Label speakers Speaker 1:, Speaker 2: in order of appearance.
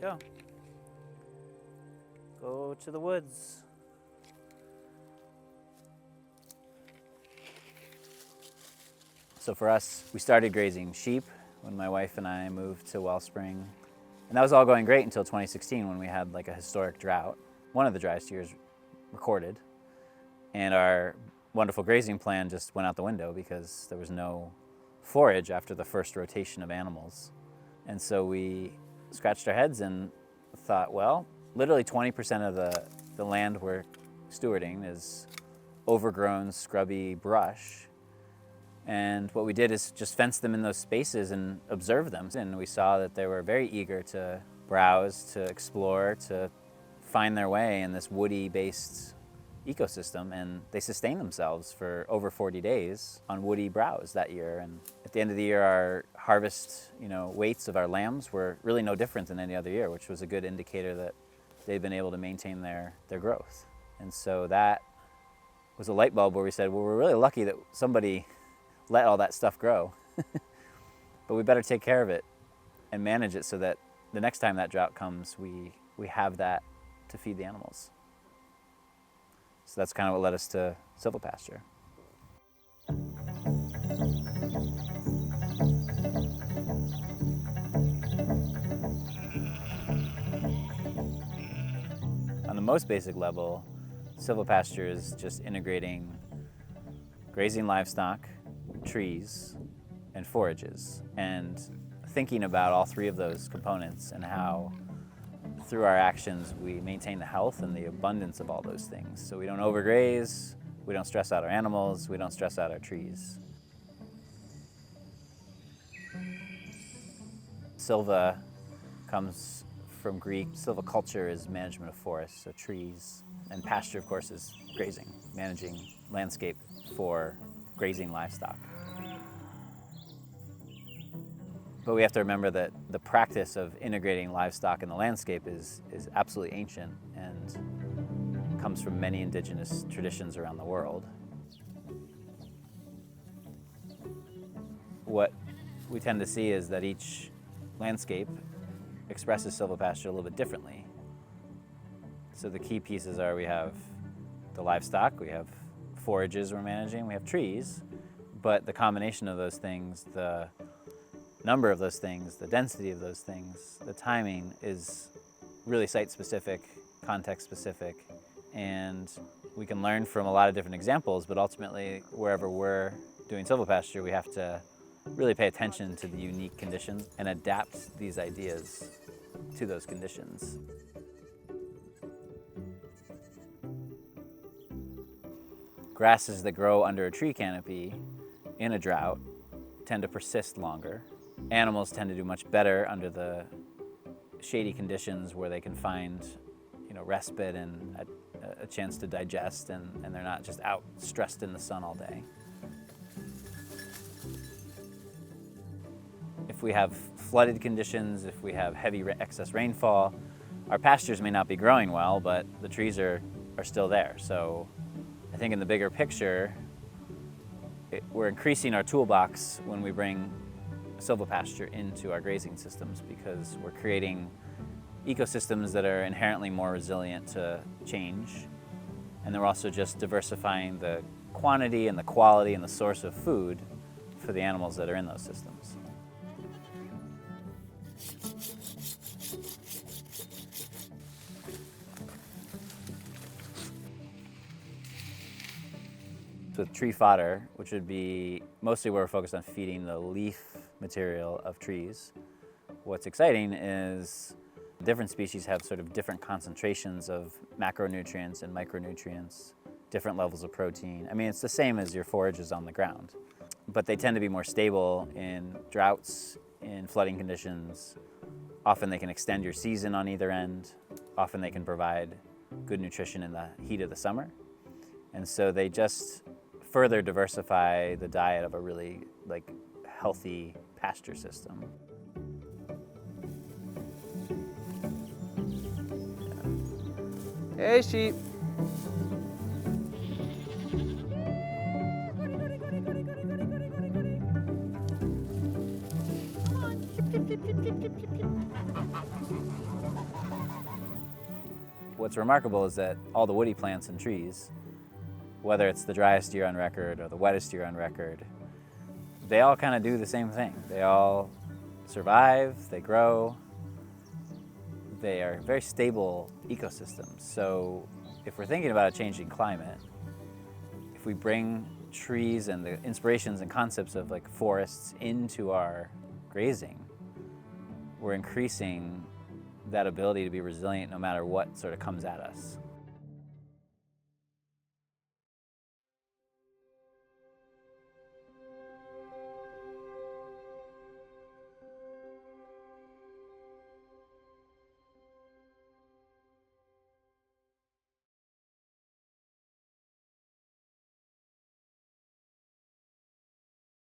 Speaker 1: go. Go to the woods. So for us, we started grazing sheep when my wife and I moved to Wellspring. And that was all going great until 2016 when we had like a historic drought, one of the driest years recorded. And our wonderful grazing plan just went out the window because there was no forage after the first rotation of animals. And so we scratched our heads and thought, well, literally 20% of the land we're stewarding is overgrown, scrubby brush. And what we did is just fence them in those spaces and observe them. And we saw that they were very eager to browse, to explore, to find their way in this woody-based ecosystem. And they sustained themselves for over 40 days on woody browse that year. And at the end of the year, our harvest, weights of our lambs were really no different than any other year, which was a good indicator that they'd been able to maintain their growth. And so that was a light bulb where we said, well, we're really lucky that somebody let all that stuff grow. But we better take care of it and manage it so that the next time that drought comes, we have that to feed the animals. So that's kind of what led us to silvopasture. On the most basic level, silvopasture is just integrating grazing livestock, trees, and forages, and thinking about all three of those components and how through our actions we maintain the health and the abundance of all those things. So we don't overgraze, we don't stress out our animals, we don't stress out our trees. Silva comes from Greek. Silviculture is management of forests, so trees, and pasture, of course, is grazing, managing landscape for grazing livestock. But we have to remember that the practice of integrating livestock in the landscape is absolutely ancient and comes from many indigenous traditions around the world. What we tend to see is that each landscape expresses silvopasture a little bit differently. So the key pieces are we have the livestock, we have forages we're managing, we have trees, but the combination of those things, the number of those things, the density of those things, the timing is really site-specific, context-specific, and we can learn from a lot of different examples, but ultimately, wherever we're doing silvopasture, we have to really pay attention to the unique conditions and adapt these ideas to those conditions. Grasses that grow under a tree canopy in a drought tend to persist longer. Animals tend to do much better under the shady conditions where they can find, respite and a chance to digest, and they're not just out stressed in the sun all day. If we have flooded conditions, if we have heavy excess rainfall, our pastures may not be growing well, but the trees are still there. So I think in the bigger picture, we're increasing our toolbox when we bring silvopasture into our grazing systems, because we're creating ecosystems that are inherently more resilient to change. And they're also just diversifying the quantity and the quality and the source of food for the animals that are in those systems. With tree fodder, which would be mostly where we're focused on feeding the leaf material of trees, what's exciting is different species have sort of different concentrations of macronutrients and micronutrients, different levels of protein. I mean, it's the same as your forages on the ground, but they tend to be more stable in droughts, in flooding conditions. Often they can extend your season on either end. Often they can provide good nutrition in the heat of the summer. And so they just further diversify the diet of a really healthy pasture system.
Speaker 2: Hey, sheep.
Speaker 3: Come on.
Speaker 1: what's remarkable is that all the woody plants and trees, whether it's the driest year on record or the wettest year on record, they all kind of do the same thing. They all survive, they grow, they are very stable ecosystems. So if we're thinking about a changing climate, if we bring trees and the inspirations and concepts of like forests into our grazing, we're increasing that ability to be resilient no matter what sort of comes at us.